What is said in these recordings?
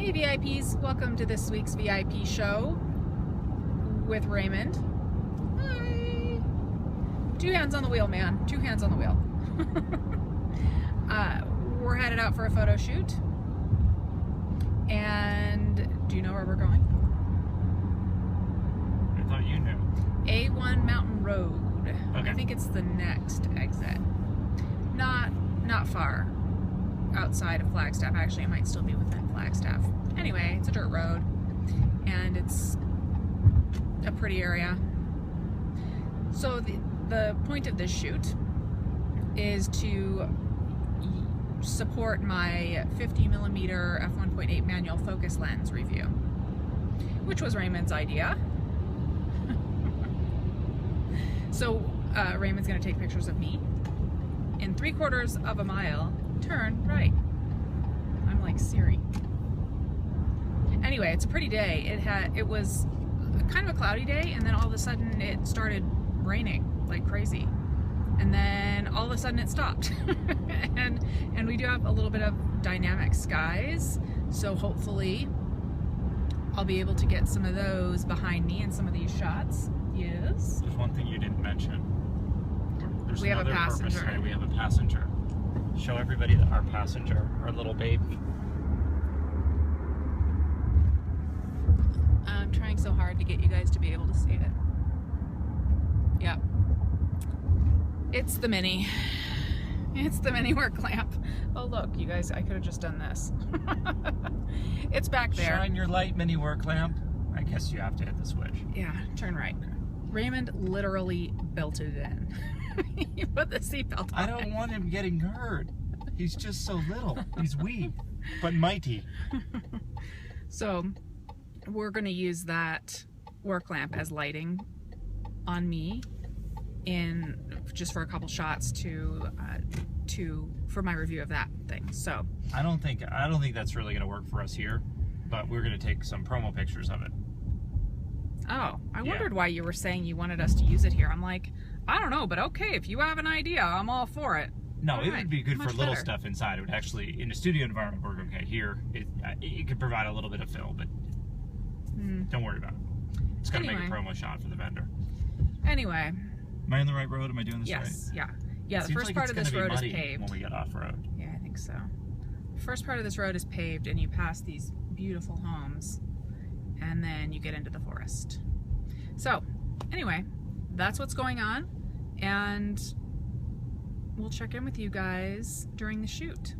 Hey VIPs, welcome to this week's VIP show with Raymond. Hi! 2 hands on the wheel, man. 2 hands on the wheel. We're headed out for a photo shoot. And do you know where we're going? I thought you knew. A1 Mountain Road. Okay. I think it's the next exit. Not far outside of Flagstaff. Actually, it might still be within Flagstaff. Anyway, it's a dirt road and it's a pretty area. So the point of this shoot is to support my 50mm f1.8 manual focus lens review, which was Raymond's idea. So Raymond's gonna take pictures of me in 3/4 of a mile. Turn right. I'm like Siri. Anyway, it's a pretty day. It was kind of a cloudy day, and then all of a sudden it started raining like crazy, and then all of a sudden it stopped. and we do have a little bit of dynamic skies, so hopefully I'll be able to get some of those behind me in some of these shots. Yes. There's one thing you didn't mention. We have a passenger. Today. We have a passenger. Show everybody that our passenger, our little baby. I'm trying so hard to get you guys to be able to see it. Yep. It's the Mini. It's the Mini work lamp. Oh look, you guys, I could have just done this. It's back there. Shine your light, mini work lamp. I guess you have to hit the switch. Yeah, turn right. Raymond literally belted it in. He put the seatbelt on. I don't want him getting hurt. He's just so little. He's wee, but mighty. So we're going to use that work lamp as lighting on me in just for a couple shots for my review of that thing. So I don't think that's really going to work for us here, but we're going to take some promo pictures of it. Oh, I wondered why you were saying you wanted us to use it here. I'm like, I don't know, but okay, if you have an idea, I'm all for it. No, all it right. would be good for little better. stuff inside. It would actually, in a studio environment, work okay. Here, it could provide a little bit of fill, but don't worry about it. It's going to make a promo shot for the vendor. Anyway. Am I on the right road? Am I doing this right? Yes, yeah. Yeah, the Seems first like part of this road is muddy paved. when we get off-road. Yeah, I think so. The first part of this road is paved and you pass these beautiful homes and then you get into the forest. So, anyway, that's what's going on, and we'll check in with you guys during the shoot.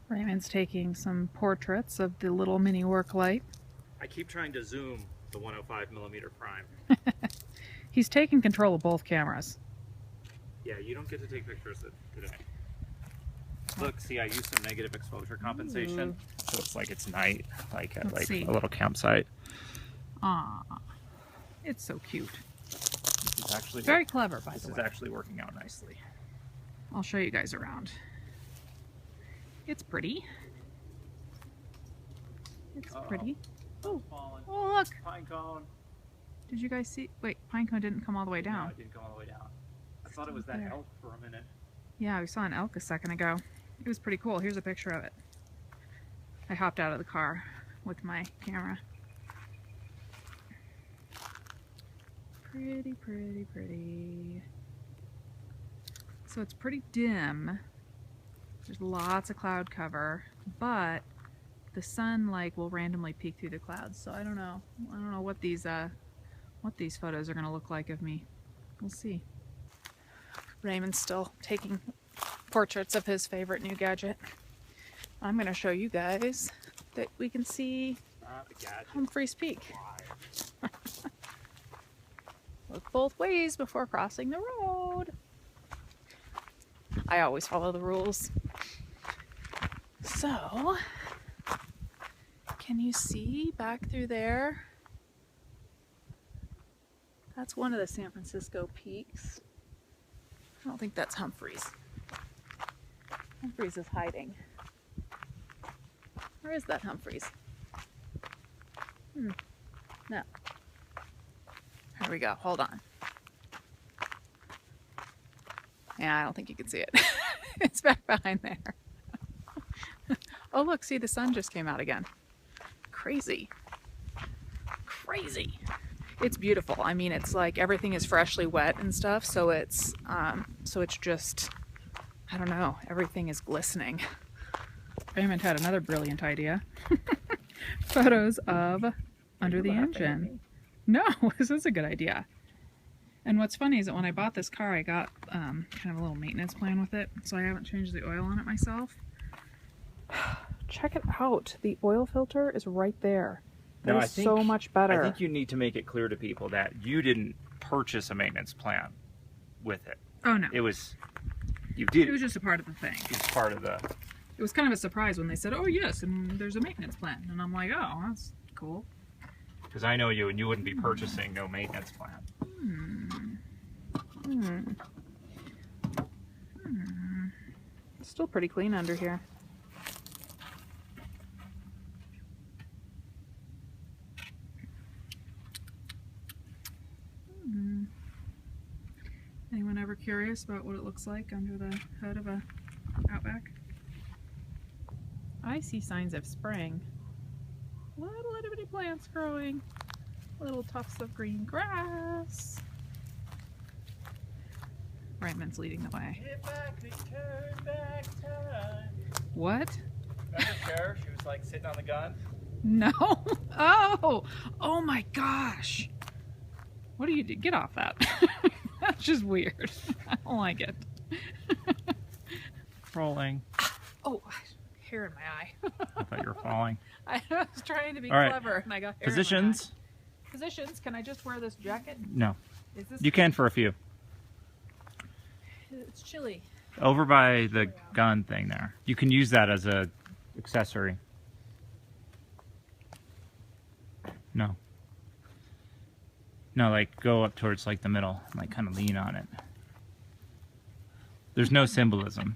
Raymond's taking some portraits of the little mini work light. I keep trying to zoom the 105mm prime. He's taking control of both cameras. Yeah, you don't get to take pictures today. Look, see, I used some negative exposure compensation, so it's like it's night, like at a little campsite. Ah, it's so cute. This is actually very clever, by the way. This is actually working out nicely. I'll show you guys around. It's pretty. It's pretty. Oh, oh look! Pine cone. Did you guys see? Wait, pine cone didn't come all the way down. No, it didn't come all the way down. I thought it was that elk for a minute. Yeah, we saw an elk a second ago. It was pretty cool. Here's a picture of it. I hopped out of the car with my camera. Pretty, pretty, pretty. So it's pretty dim. There's lots of cloud cover, but the sun will randomly peek through the clouds. So I don't know. I don't know what these photos are gonna look like of me. We'll see. Raymond's still taking portraits of his favorite new gadget. I'm going to show you guys that we can see Humphreys Peak. Look both ways before crossing the road. I always follow the rules. So, can you see back through there? That's one of the San Francisco peaks. I don't think that's Humphreys. Humphreys is hiding. Where is that Humphreys? No. Here we go. Hold on. Yeah, I don't think you can see it. It's back behind there. look, see, the sun just came out again. Crazy. Crazy. It's beautiful. I mean, it's like everything is freshly wet and stuff, so it's just, I don't know, everything is glistening. Raymond had another brilliant idea. Photos of under the engine. No, this is a good idea. And what's funny is that when I bought this car, I got kind of a little maintenance plan with it, so I haven't changed the oil on it myself. Check it out. The oil filter is right there. That is so much better. I think you need to make it clear to people that you didn't purchase a maintenance plan with it. Oh, no. You did. It was just a part of the thing. It was part of the... It was kind of a surprise when they said, oh, yes, and there's a maintenance plan. And I'm like, oh, that's cool. Because I know you, and you wouldn't be purchasing no maintenance plan. It's still pretty clean under here. Anyone ever curious about what it looks like under the hood of a Outback? I see signs of spring. Little itty bitty plants growing. Little tufts of green grass. Raymond's leading the way. If I could turn back time. What? Remember Cher? She was like sitting on the gun. No. Oh! Oh my gosh! What do you do? Get off that. That's just weird. I don't like it. Rolling. Oh, hair in my eye. I thought you were falling. I was trying to be clever and I got hair Positions. in my eye. Positions. Can I just wear this jacket? No. Is this? You can for a few. It's chilly. Over by the gun thing there. You can use that as a accessory. No. No, like go up towards like the middle, and, like kind of lean on it. There's no symbolism.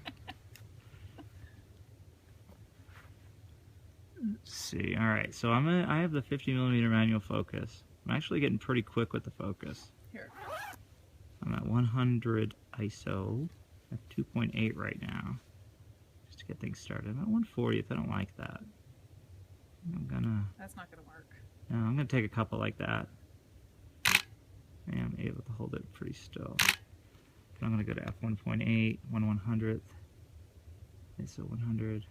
Let's see. All right, so I have the 50mm manual focus. I'm actually getting pretty quick with the focus. Here. I'm at 100 ISO. I have 2.8 right now. Just to get things started. I'm at 140 if I don't like that. That's not gonna work. No, I'm gonna take a couple like that. And I'm able to hold it pretty still. But I'm gonna go to f1.8, 1/100th. ISO 100.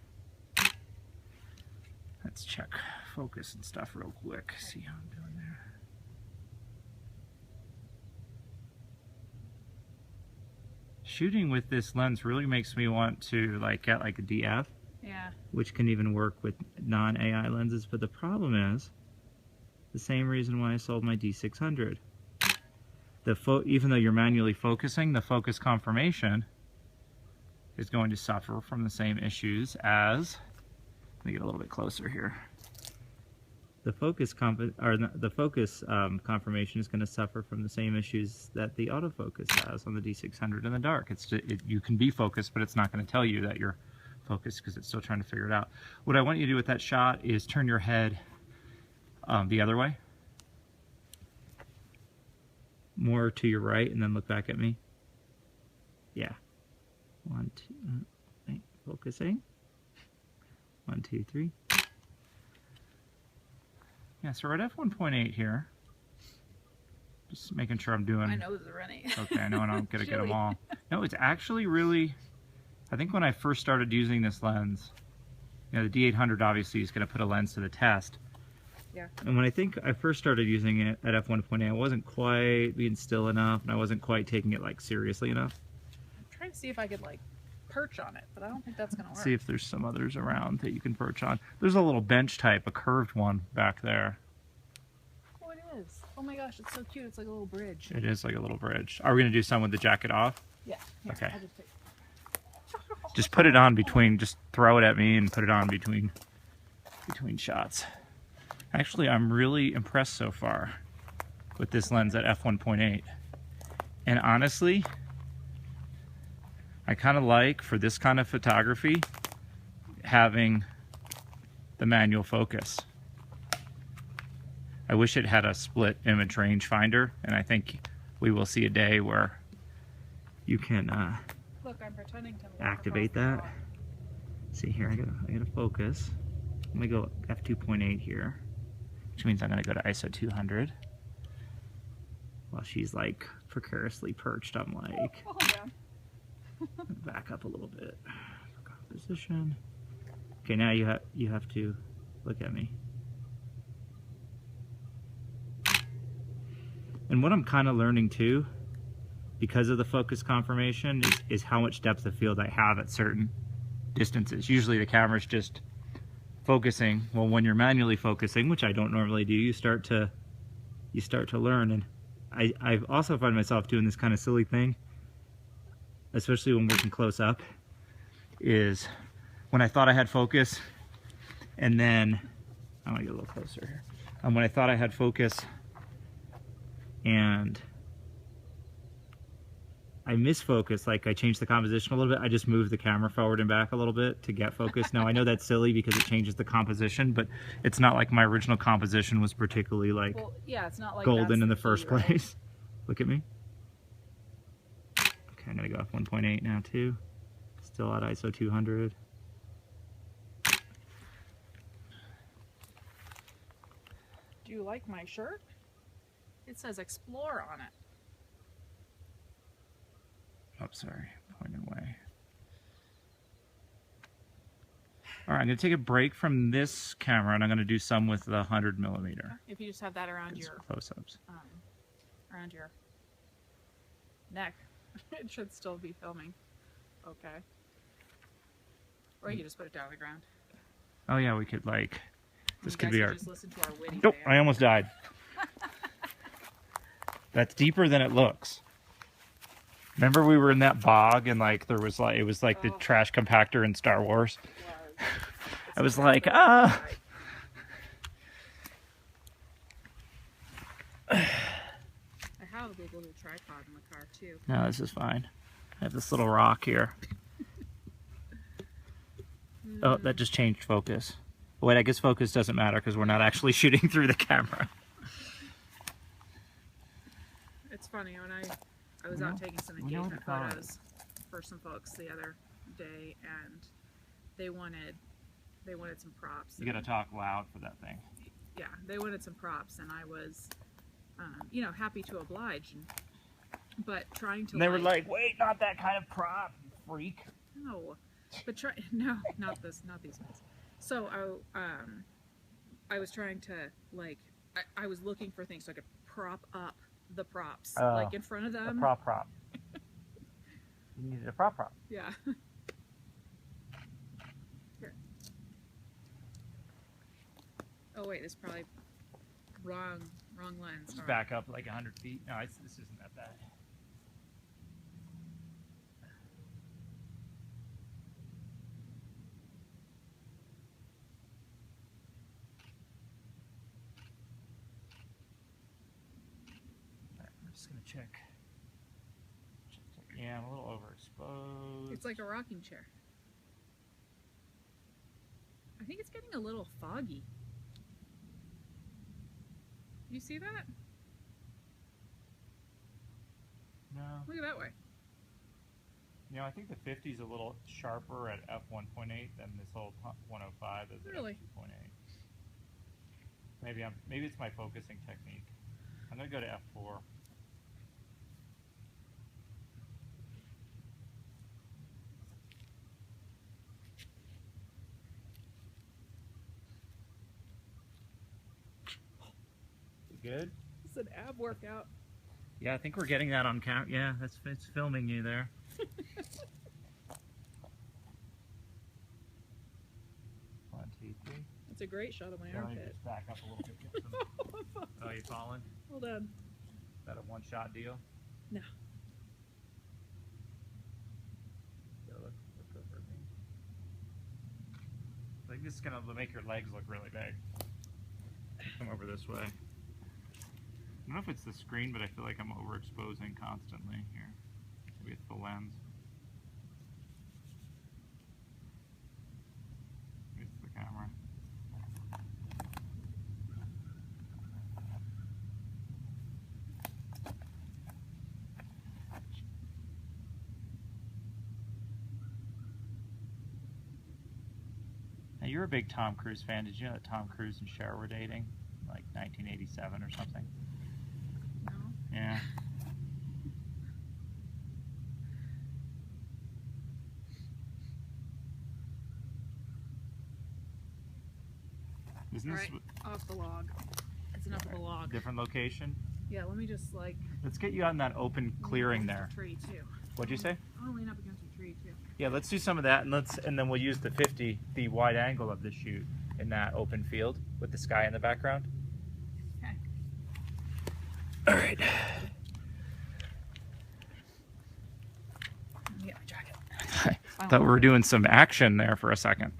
Let's check focus and stuff real quick. See how I'm doing there. Shooting with this lens really makes me want to like get like a DF. Yeah. Which can even work with non-AI lenses, but the problem is the same reason why I sold my D600. Even though you're manually focusing, the focus confirmation is going to suffer from the same issues as, let me get a little bit closer here. The focus confirmation is going to suffer from the same issues that the autofocus has on the D600 in the dark. You can be focused, but it's not going to tell you that you're focused because it's still trying to figure it out. What I want you to do with that shot is turn your head the other way. More to your right, and then look back at me. Yeah. 1, 2, focusing. 1, 2, 3. Yeah, so we're at f1.8 here. Just making sure I'm doing... My nose is running. Okay, I know, and I'm going to get them all. No, it's actually really... I think when I first started using this lens, you know, the D800 obviously is going to put a lens to the test. Yeah. And when I first started using it at f1.8, I wasn't quite being still enough, and I wasn't quite taking it like seriously enough. I'm trying to see if I could like perch on it, but I don't think that's gonna work. See if there's some others around that you can perch on. There's a little bench type, a curved one back there. Oh, it is. Oh my gosh, it's so cute. It's like a little bridge. It is like a little bridge. Are we gonna do some with the jacket off? Yeah. Here, okay. I'll just take... Just put it on between. Just throw it at me and put it on between shots. Actually, I'm really impressed so far with this lens at f1.8. And honestly, I kind of like, for this kind of photography, having the manual focus. I wish it had a split image rangefinder, and I think we will see a day where you can Look, I'm pretending to activate that. See here, I gotta focus. Let me go f2.8 here, which means I'm going to go to ISO 200. While she's like precariously perched, I'm like, back up a little bit for composition. Okay, now you have to look at me. And what I'm kind of learning too, because of the focus confirmation, is how much depth of field I have at certain distances. Usually the camera's just focusing. Well, when you're manually focusing, which I don't normally do, you start to learn. And I also find myself doing this kind of silly thing, especially when working close up, is when I thought I had focus, and then I'm gonna get a little closer here. When I thought I had focus and I misfocused, like I changed the composition a little bit, I just moved the camera forward and back a little bit to get focus. Now I know that's silly because it changes the composition, but it's not like my original composition was particularly like, well, yeah, it's not like golden in the key, first right? place. Look at me. Okay, I'm gonna go off 1.8 now too. Still at ISO 200. Do you like my shirt? It says explore on it. Oh, sorry, pointing away. All right, I'm gonna take a break from this camera and I'm gonna do some with the 100mm. If you just have that around your close-ups. Around your neck, it should still be filming. Okay. Or you can just put it down on the ground. Oh yeah, we could like, this You could guys be could our. just listen to our witty Nope, banter. I almost died. That's deeper than it looks. Remember we were in that bog and like there was like, it was like the trash compactor in Star Wars. I was like, ah. I have a big little tripod in the car too. No, this is fine. I have this little rock here. Oh, that just changed focus. Wait, I guess focus doesn't matter because we're not actually shooting through the camera. It's funny, when I was out taking some engagement photos for some folks the other day, and they wanted some props. You gotta talk loud for that thing. Yeah, they wanted some props, and I was, you know, happy to oblige, but trying to. And they were like, "Wait, not that kind of prop, you freak." No, but no, not these ones. So I was trying to like, I was looking for things so I could prop up the props, like in front of them. A prop. You needed a prop. Yeah. Here. Oh wait, this is probably wrong lens. Just back up like 100 feet. No, this isn't that bad. I'm just gonna check. Yeah, I'm a little overexposed. It's like a rocking chair. I think it's getting a little foggy. You see that? No. Look at that way. You know, I think the 50 is a little sharper at f1.8 than this whole 105 is at Really? f2.8. Maybe it's my focusing technique. I'm gonna go to f4. Good? It's an ab workout. Yeah, I think we're getting that on camera. Yeah, it's filming you there. 1, 2, 3. It's a great shot of my Let me armpit. just back up a little bit. Get some... Oh, you falling? Hold on. Is that a one-shot deal? No. Go look over at me. I think this is gonna make your legs look really big. Come over this way. I don't know if it's the screen, but I feel like I'm overexposing constantly here. Maybe it's the lens. Maybe it's the camera. Now you're a big Tom Cruise fan. Did you know that Tom Cruise and Cher were dating? Like 1987 or something? No. Yeah. Isn't this Right, off the log. It's enough of a log. different location? Yeah, let me just like... Let's get you out in that open clearing there. Tree too. What'd you say? I want to lean up against a tree too. Yeah, let's do some of that, and then we'll use the wide angle of the shoot in that open field with the sky in the background. Okay. All right. Let me get my jacket. I thought we were doing some action there for a second.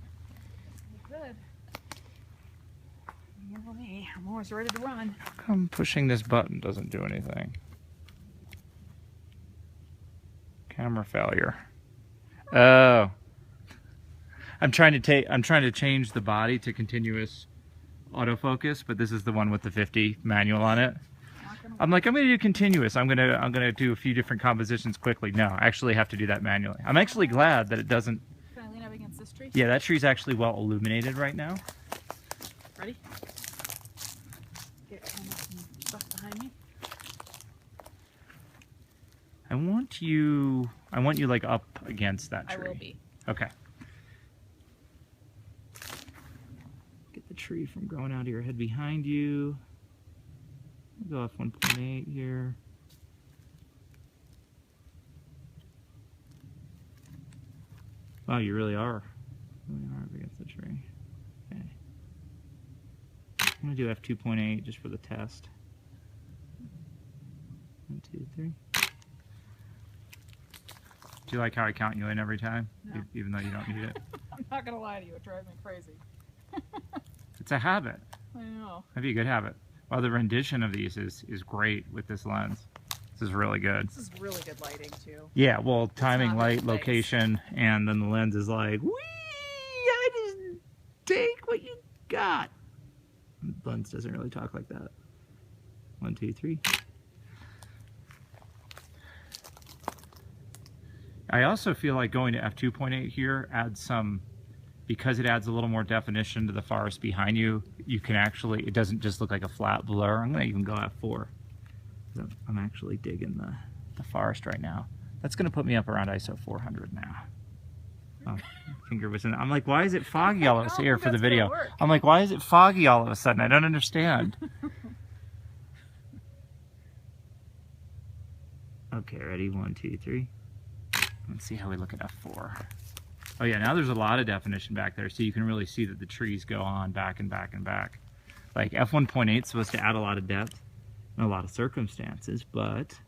Good. You know me, I'm always ready to run. How come pushing this button doesn't do anything? Camera failure. Oh. I'm trying to change the body to continuous autofocus, but this is the one with the 50 manual on it. I'm like, I'm gonna do continuous. I'm gonna do a few different compositions quickly. No, I actually have to do that manually. I'm actually glad that it doesn't. Can I lean up against this tree? Yeah, that tree's actually well illuminated right now. Ready? Get some stuff behind me. I want you like up against that tree. I will be. Okay. Get the tree from growing out of your head behind you. Go off 1.8 here. Wow, you really are. Really are up against the tree. Okay. I'm gonna do f2.8 just for the test. 1, 2, 3. Do you like how I count you in every time? No. Even though you don't need it? I'm not gonna lie to you, it drives me crazy. It's a habit. I know. That'd be a good habit. Well, the rendition of these is great with this lens. This is really good. This is really good lighting too. Yeah, well, timing, not light, very nice. location, and then the lens is like, wee! I just take what you got. The lens doesn't really talk like that. 1, 2, 3. I also feel like going to f2.8 here adds some, because it adds a little more definition to the forest behind you, you can actually, it doesn't just look like a flat blur. I'm gonna even go f4. I'm actually digging the forest right now. That's gonna put me up around ISO 400 now. Oh, finger was in. I'm like, why is it foggy all of a sudden here for the video? I'm like, why is it foggy all of a sudden? I don't understand. Okay, ready? 1, 2, 3. Let's see how we look at f4. Oh yeah, now there's a lot of definition back there, so you can really see that the trees go on back and back and back. Like f1.8 is supposed to add a lot of depth and a lot of circumstances, but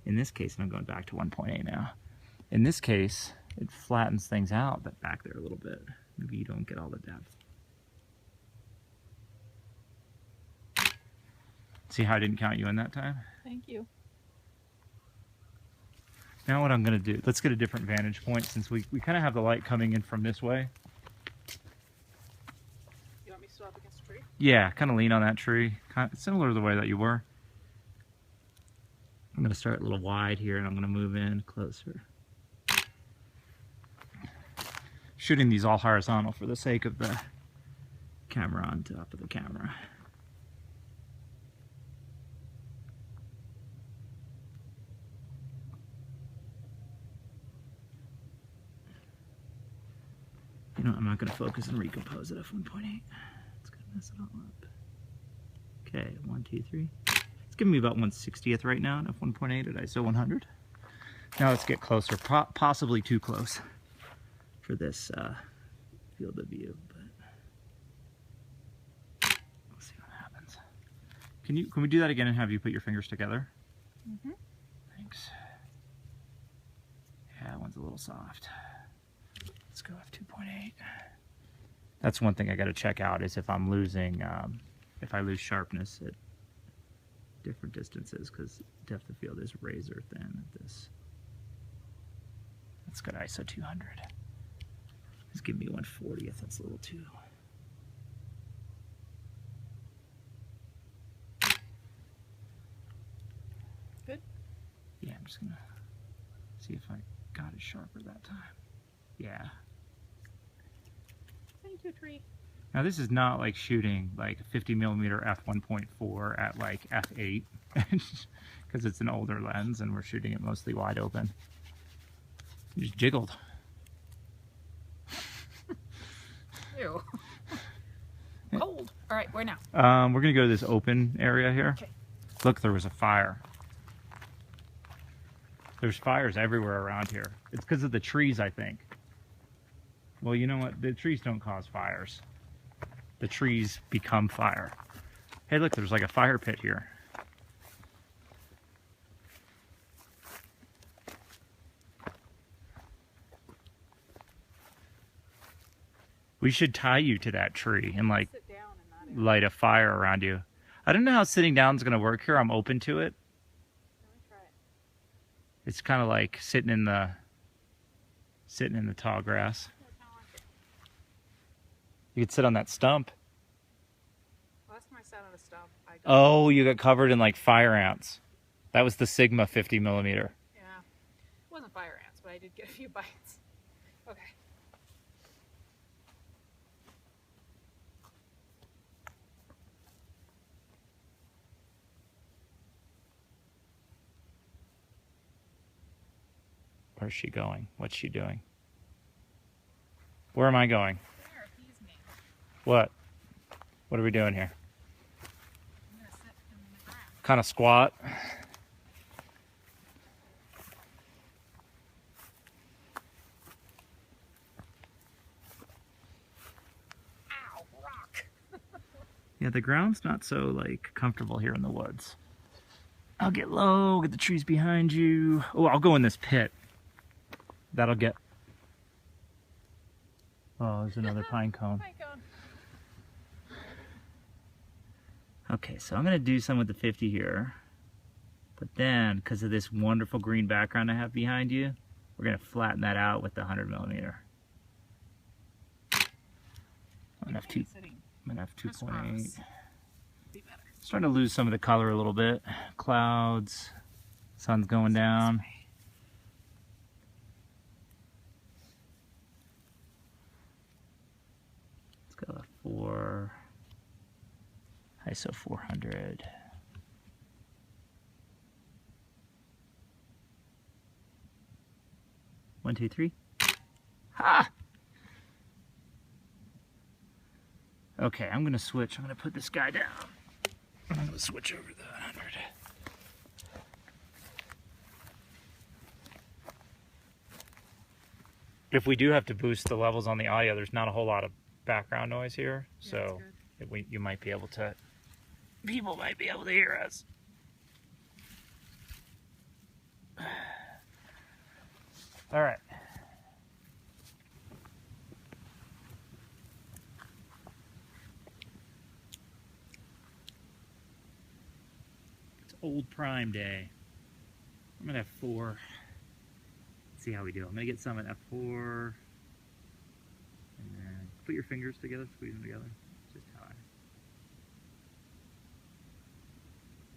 in this case, and I'm going back to 1.8 now, in this case, it flattens things out back there a little bit. Maybe you don't get all the depth. See how I didn't count you in that time? Thank you. Now what I'm going to do, let's get a different vantage point since we kind of have the light coming in from this way. You want me to stop against a tree? Yeah, kind of lean on that tree, similar to the way that you were. I'm going to start a little wide here and I'm going to move in closer. Shooting these all horizontal for the sake of the camera on top of the camera. You know, I'm not going to focus and recompose it at 1.8. It's going to mess it all up. Okay, 1, 2, 3. It's giving me about 1/60th right now at f1.8 at ISO 100. Now let's get closer, possibly too close for this field of view, but we'll see what happens. Can we do that again and have you put your fingers together? Mm-hmm. Thanks. Yeah, that one's a little soft. Let's go f2.8. That's one thing I got to check out is if I'm losing, if I lose sharpness at different distances, because depth of field is razor thin at this. That's got ISO 200. Just give me 1/40th. That's a little too. Good. Yeah, I'm just gonna see if I got it sharper that time. Yeah. Thank do a tree. Now this is not like shooting like a 50mm f1.4 at like f8 because it's an older lens and we're shooting it mostly wide open. You just jiggled. Ew. Cold. All right, where now? We're gonna go to this open area here. Okay. Look, there was a fire. There's fires everywhere around here. It's because of the trees, I think. Well, you know what? The trees don't cause fires. The trees become fire. Hey, look, there's like a fire pit here. We should tie you to that tree and like Sit down in that area. light a fire around you. I don't know how sitting down is going to work here. I'm open to it. Let me try it. It's kind of like sitting in the tall grass. Yeah, I kinda like it. You could sit on that stump. Last time I sat on a stump, I got, Oh, you got covered in like fire ants. That was the Sigma 50mm. yeah. It wasn't fire ants, but I did get a few bites. Okay. Where's she going? What's she doing? Where am I going? There, appease me. What? What are we doing here? I'm gonna sit in the ground. Kind of squat. Ow, rock. Yeah, the ground's not so like comfortable here in the woods. I'll get low, get the trees behind you. Oh, I'll go in this pit. That'll get... Oh, there's another pine cone. Pine cone. Okay, so I'm gonna do some with the 50 here. But then, because of this wonderful green background I have behind you, we're gonna flatten that out with the 100mm. I'm gonna have Sitting. 2.8. Be better. Starting to lose some of the color a little bit. Clouds, sun's going down. Let's go 4, ISO 400. One, two, three. Ha! Okay, I'm gonna switch. I'm gonna put this guy down. I'm gonna switch over to the 100. If we do have to boost the levels on the audio, there's not a whole lot of background noise here, so you might be able to. People might be able to hear us. All right. It's old Prime Day. I'm gonna have 4. Let's see how we do. I'm gonna get some at F4. And then put your fingers together, squeeze them together. Just how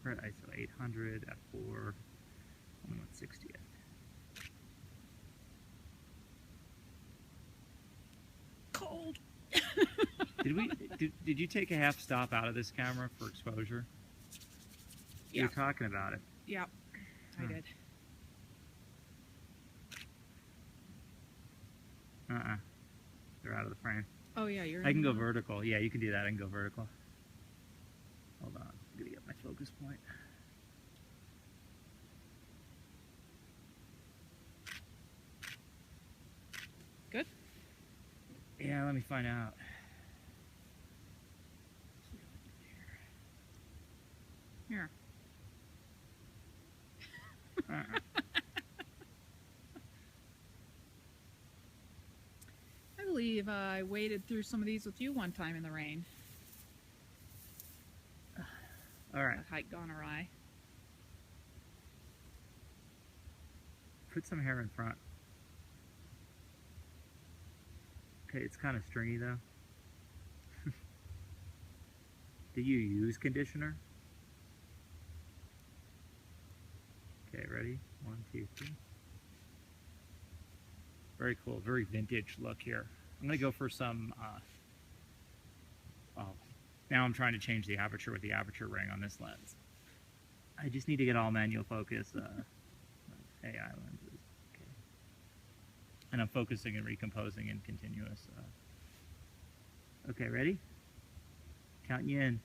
we're at ISO 800, F4. I'm at 60 yet. Cold. Did you take a half stop out of this camera for exposure? Yeah. You're talking about it. Yep, I did. They're out of the frame. Oh yeah, you're. I can go vertical. Yeah, you can do that. I can go vertical. Hold on. I'm gonna get my focus point. Good? Yeah, let me find out. Here. I believe I waded through some of these with you one time in the rain. All right. That hike gone awry. Put some hair in front. Okay, it's kind of stringy though. Do you use conditioner? Okay, ready? 1, 2, 3. Very cool, very vintage look here. I'm gonna go for some well, now I'm trying to change the aperture with the aperture ring on this lens. I just need to get all manual focus AI lenses. Okay. And I'm focusing and recomposing in continuous. Okay, ready? Counting you in.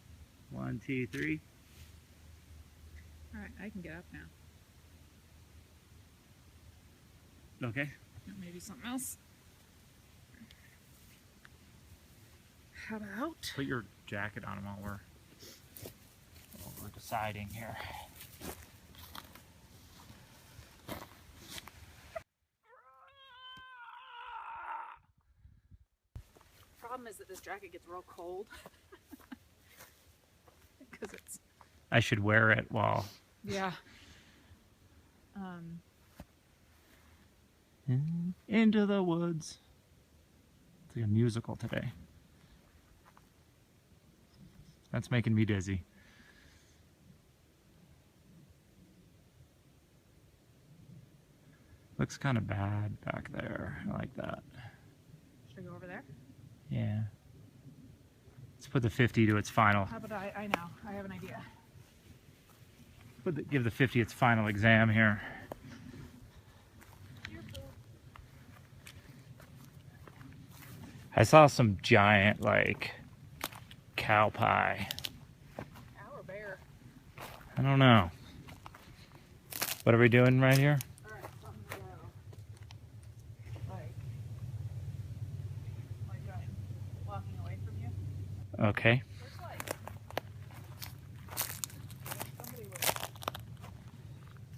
1, 2, 3. All right, I can get up now. Okay. Maybe something else. How about? Put your jacket on while we're deciding here. Problem is that this jacket gets real cold. Because it's... I should wear it while... Yeah. Into the woods. It's like a musical today. That's making me dizzy. Looks kind of bad back there. I like that. Should I go over there? Yeah. Let's put the 50 to its final. How about I know. I have an idea. Give the 50 its final exam here. I saw some giant, like, cow pie. Cow or bear? I don't know. What are we doing right here? Alright, something to go. Like I'm walking away from you. Okay. Looks like somebody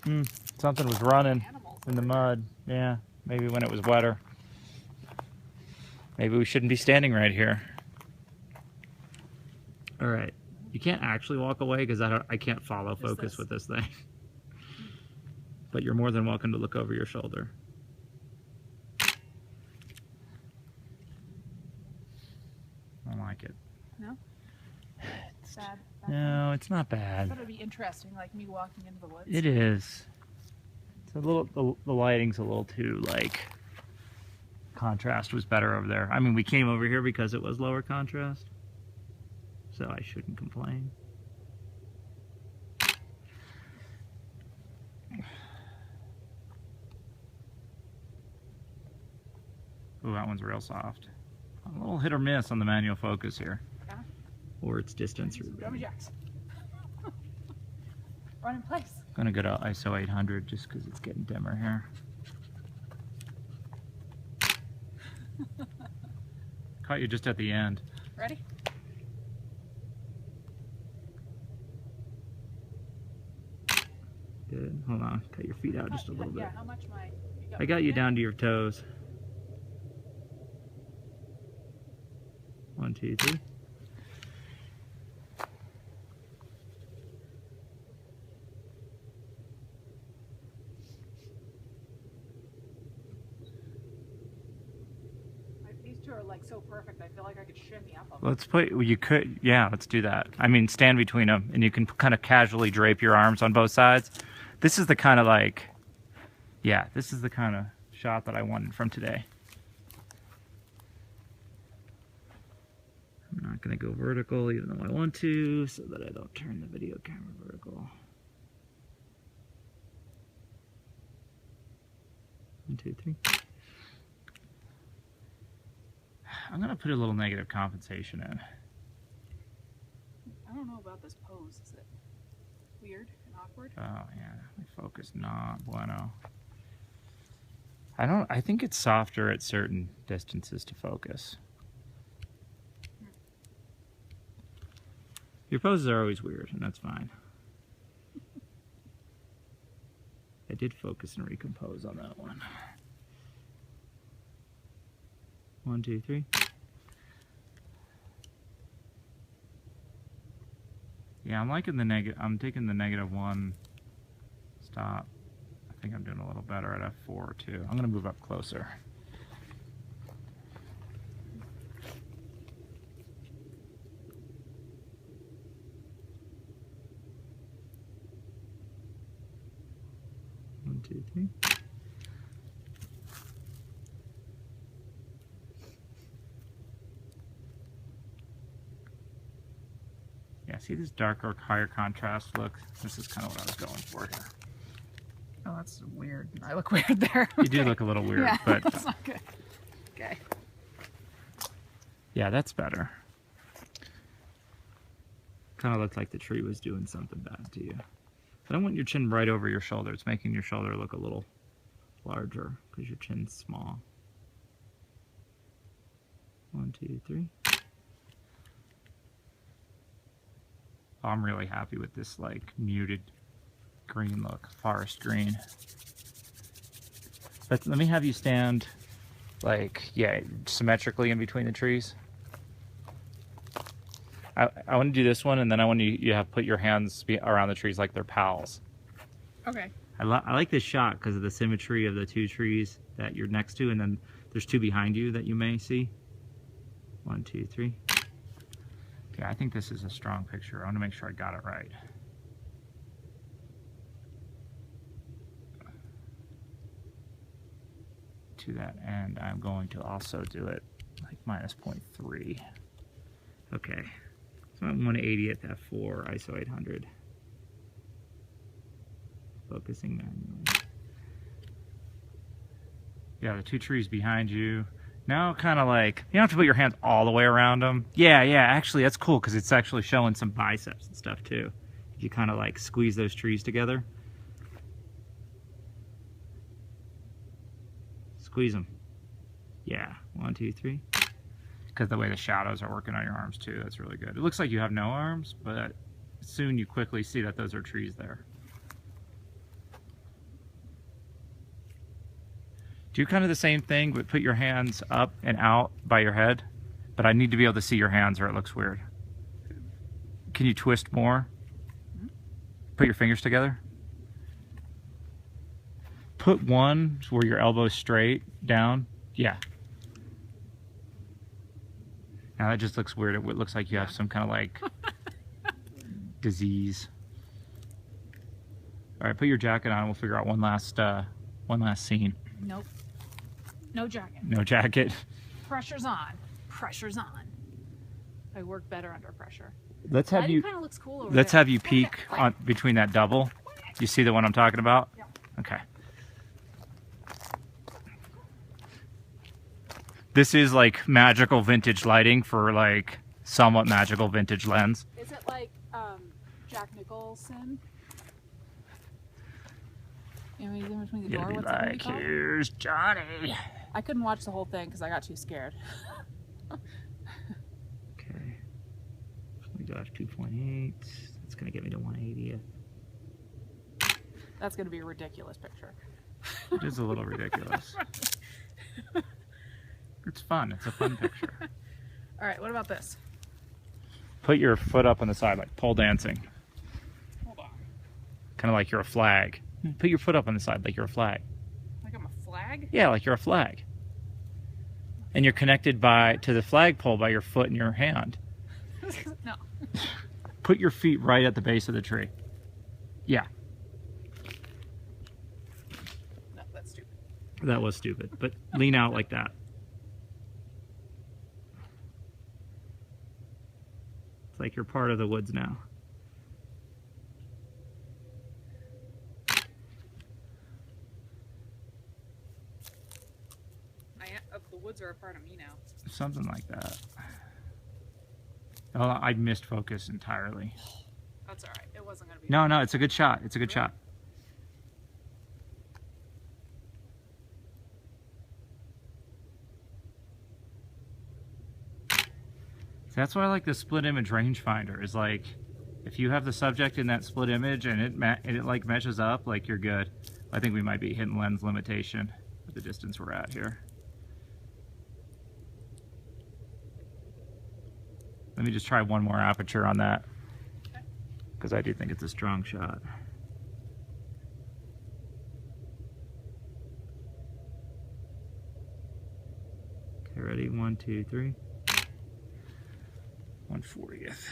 was Something was running animals in the over there. mud. Yeah, maybe when it was wetter. Maybe we shouldn't be standing right here. All right. You can't actually walk away because I can't follow focus with this thing. But you're more than welcome to look over your shoulder. I don't like it. No? Sad. No, it's not I bad. thought it would be interesting, like me walking into the woods. It is. It's a little, the lighting's a little too, like, contrast was better over there. I mean, we came over here because it was lower contrast, so I shouldn't complain. Ooh, that one's real soft. A little hit or miss on the manual focus here. Yeah. Or its distance. Jumping jacks. Run in place. I'm gonna go to ISO 800 just because it's getting dimmer here. Caught you just at the end. Ready? Good. Hold on. Cut your feet out just a little bit. Yeah, how much I got you down to your toes. 1, 2, 3. These two are like so perfect. I feel like I could shimmy up them. Let's put, you could, yeah, let's do that. I mean, stand between them and you can kind of casually drape your arms on both sides. This is the kind of like, yeah, this is the kind of shot that I wanted from today. I'm not going to go vertical even though I want to, so that I don't turn the video camera vertical. 1, 2, 3. I'm going to put a little negative compensation in. I don't know about this pose. Is it weird and awkward? Oh yeah, my focus not bueno. I think it's softer at certain distances to focus. Your poses are always weird, and that's fine. I did focus and recompose on that one. 1, 2, 3. Yeah, I'm liking the negative. I'm taking the -1 stop. I think I'm doing a little better at f4 or 2. I'm gonna move up closer. One, 2, 3. see this darker, higher contrast look? This is kind of what I was going for here. Oh, that's weird. I look weird there. You do look a little weird, yeah, but that's not good. Okay. Yeah, that's better. Kind of looks like the tree was doing something bad to you. But I want your chin right over your shoulder. It's making your shoulder look a little larger because your chin's small. 1, 2, 3. Oh, I'm really happy with this like muted green look, forest green. But let me have you stand like, yeah, symmetrically in between the trees. I want to do this one, and then I want you to have put your hands around the trees like they're pals. Okay. I like this shot because of the symmetry of the two trees that you're next to, and then there's two behind you that you may see. 1, 2, 3. Yeah, I think this is a strong picture. I want to make sure I got it right. To that end, I'm going to also do it like -0.3. Okay. So I'm 180 at f4, ISO 800. Focusing manually. Yeah, the two trees behind you. Now kind of like, you don't have to put your hands all the way around them. Yeah, actually that's cool because it's actually showing some biceps and stuff too. If you kind of like squeeze those trees together. Squeeze them. Yeah, 1, 2, 3. Because the way the shadows are working on your arms too, that's really good. It looks like you have no arms, but soon you quickly see that those are trees there. Do kind of the same thing, but put your hands up and out by your head. But I need to be able to see your hands or it looks weird. Can you twist more? Put your fingers together. Put one where your elbow's straight down. Yeah. Now that just looks weird. It looks like you have some kind of like disease. All right, put your jacket on. We'll figure out one last scene. Nope. No jacket. No jacket. Pressure's on. Pressure's on. I work better under pressure. Let's have you. Kind of looks cool over let's there. have you peek on between that double. You see the one I'm talking about? Yeah. Okay. This is like magical vintage lighting for like somewhat magical vintage lens. Is it like Jack Nicholson? You know, he's in between the door. You'll be What's that movie like, called? here's Johnny. I couldn't watch the whole thing because I got too scared. Okay. We got 2.8. That's gonna get me to 180th. That's going to be a ridiculous picture. It is a little ridiculous. It's fun. It's a fun picture. All right, what about this? Put your foot up on the side, like pole dancing. Hold on. Kind of like you're a flag. Put your foot up on the side like you're a flag. Like I'm a flag? Yeah, like you're a flag. And you're connected to the flagpole by your foot and your hand. No. Put your feet right at the base of the tree. Yeah. No, that's stupid. That was stupid. But lean out like that. It's like you're part of the woods now. The woods are a part of me now. Something like that. Oh, I missed focus entirely. That's all right. It wasn't going to be. No, it's a good shot. It's a good shot. So that's why I like the split image rangefinder. Is like, if you have the subject in that split image and it like meshes up, like you're good. I think we might be hitting lens limitation at the distance we're at here. Let me just try one more aperture on that, because I do think it's a strong shot. Okay, ready? 1, 2, 3. 1/40th.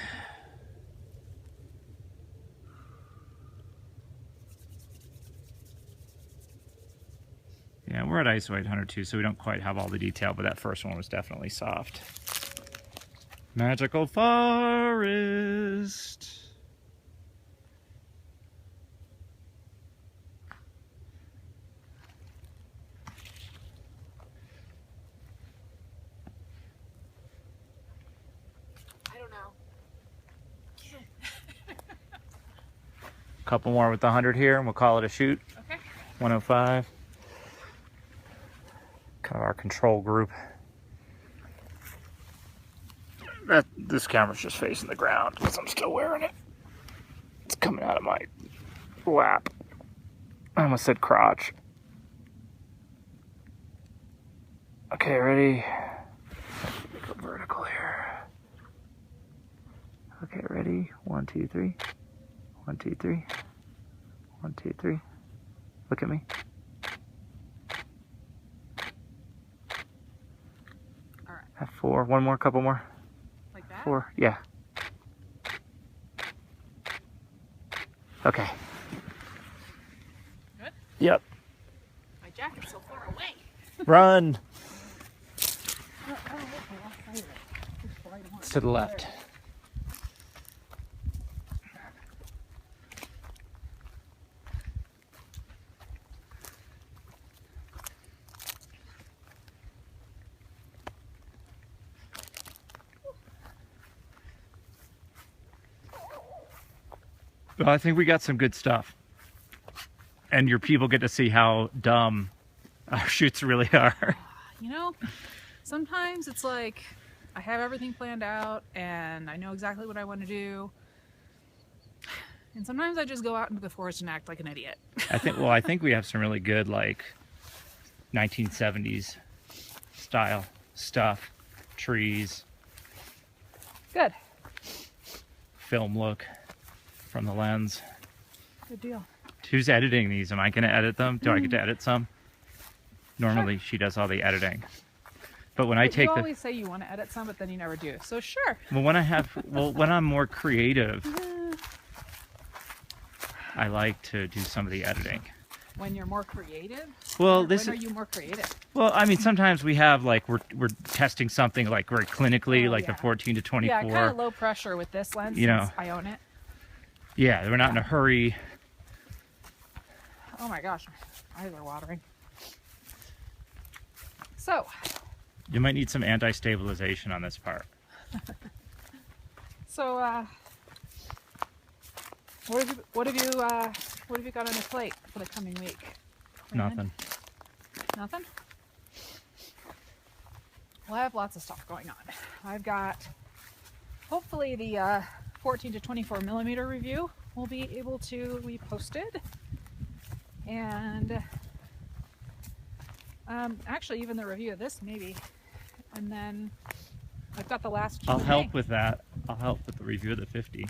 Yeah, we're at ISO 800 too, so we don't quite have all the detail, but that first one was definitely soft. Magical forest. I don't know. Couple more with the 100 here, and we'll call it a shoot. Okay. 105. Kind of our control group. This camera's just facing the ground because I'm still wearing it. It's coming out of my lap. I almost said crotch. Okay, ready? Go vertical here. Okay, ready? 1, 2, 3. 1, 2, 3. 1, 2, 3. Look at me. All right. Have 4. One more, couple more. Like that? 4. Yeah. Okay. Good? Yep. My jacket's so far away. Run. It's to the left. Well, I think we got some good stuff. And your people get to see how dumb our shoots really are. You know, sometimes it's like I have everything planned out and I know exactly what I want to do. And sometimes I just go out into the forest and act like an idiot. I think we have some really good like 1970s style stuff. Trees. Good. Film look from the lens. Good deal. Who's editing these? Am I going to edit them? Do I get to edit some? Normally she does all the editing. But when I take you always say you want to edit some, but then you never do. So sure. Well, when I'm more creative, I like to do some of the editing. When you're more creative? Well, when are you more creative? Well, I mean, sometimes we have like we're testing something like very clinically, like yeah. the 14 to 24. Yeah, kind of low pressure with this lens. You know. Since I own it. Yeah, we're not in a hurry. Oh my gosh, my eyes are watering. So. You might need some anti-stabilization on this part. So, what have you got on your plate for the coming week? Nothing. Nothing? Well, I have lots of stuff going on. I've got, hopefully the 14 to 24 millimeter review will be able to be posted. And actually even the review of this maybe. And then I've got the last Q&A. I'll help with that. I'll help with the review of the 50.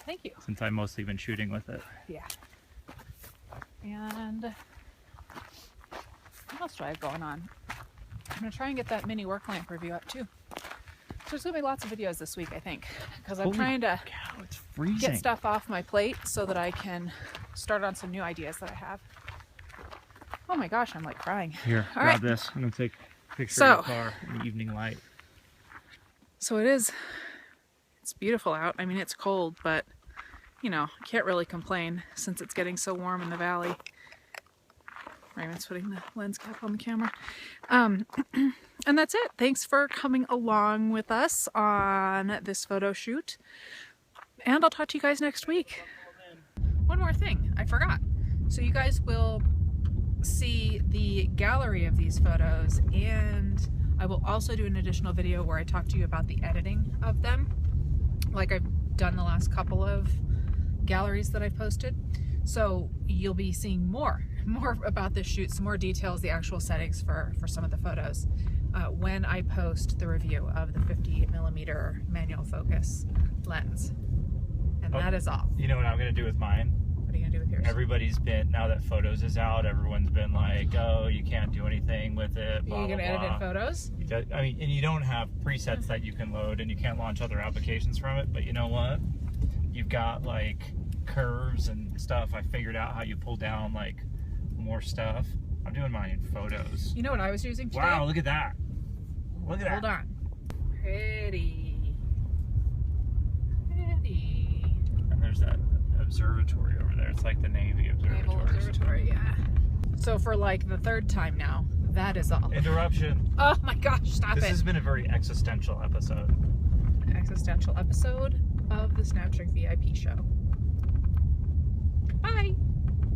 Thank you. Since I've mostly been shooting with it. Yeah. And what else do I have going on? I'm going to try and get that mini work lamp review up too. So there's going to be lots of videos this week, I think. Because I'm trying to get stuff off my plate so that I can start on some new ideas that I have. Oh my gosh, I'm like crying. Here, All grab right. this. I'm going to take a picture of the car in the evening light. So it's beautiful out. I mean, it's cold, but you know, I can't really complain since it's getting so warm in the valley. Raymond's putting the lens cap on the camera. And that's it. Thanks for coming along with us on this photo shoot. And I'll talk to you guys next week. One more thing, I forgot. So you guys will see the gallery of these photos, and I will also do an additional video where I talk to you about the editing of them, like I've done the last couple of galleries that I've posted. So you'll be seeing more about this shoot, some more details, the actual settings for some of the photos when I post the review of the 50mm manual focus lens. And that is all. You know what I'm going to do with mine? What are you going to do with yours? Everybody's been, now that Photos is out, everyone's been like, oh, you can't do anything with it, blah, Are you going to blah, edit in blah. Photos? I mean, and you don't have presets that you can load, and you can't launch other applications from it, but you know what? You've got like curves and stuff. I figured out how you pull down like more stuff. I'm doing mine in Photos. You know what I was using today? Wow, look at that. Look at that. Hold on. Pretty. there's that observatory over there. It's like the Navy observatory. Naval Observatory, yeah. So for like the third time now, that is all. Interruption. Oh my gosh, stop This it. has been a very existential episode. Existential episode of the SnapChick VIP show. Bye.